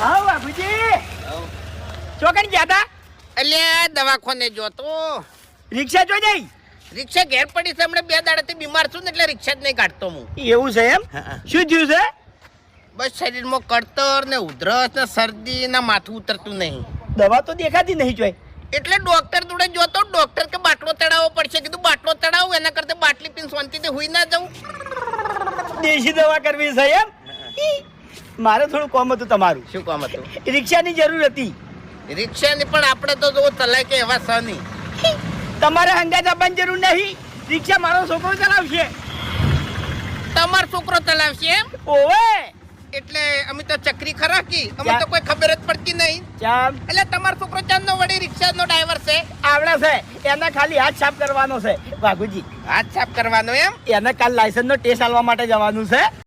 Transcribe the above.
હા બાપુજી ચોકન ગયા તા એટલે દવાખાને જોતો રિક્ષા જો જઈ રિક્ષા ઘેર પડી છે હમણાં 2 દાડાથી બીમાર છું ને એટલે રિક્ષા જ નહીં કાઢતો હું. એવું છે એમ શું થયું છે બસ શરીરમાં કળતર ને ઉધરસ ને શરદી ને માથું ઉતરતું નહીં. દવા તો દેખાતી નહીં જોઈ એટલે ડોક્ટર જોડે જોતો ડોક્ટર કે બાટલો ચડાવવો પડશે. કીધું બાટલો ચડાવું એના કરતા બાટલી પીને શાંતિથી હુઈ ના જાઉં. દેશી દવા કરવી છે એમ મારે થોડું કામ હતું તમારું. શું કામ હતું? રિક્ષાની જરૂર હતી. રિક્ષાની પણ આપણે તો જો ચલાય કે એવા સ નહીં. તમારે હંગાત આપવાની જરૂર નહીં. રિક્ષા મારો છોકરો ચલાવશે. તમારો છોકરો ચલાવશે એમ? ઓવે એટલે અમે તો ચકરી ખરા કી અમે તો કોઈ ખબર જ પડતી નહીં. ચામ એટલે તમારો છોકરો ચાંદનો વળી રિક્ષાનો ડ્રાઈવર છે? આવડે છે એને ખાલી હાથ સાફ કરવાનો છે વાઘુજી. હાથ સાફ કરવાનો એમ? એને કાલ લાયસન્સ નો ટેસ્ટ આલવા માટે જવાનું છે.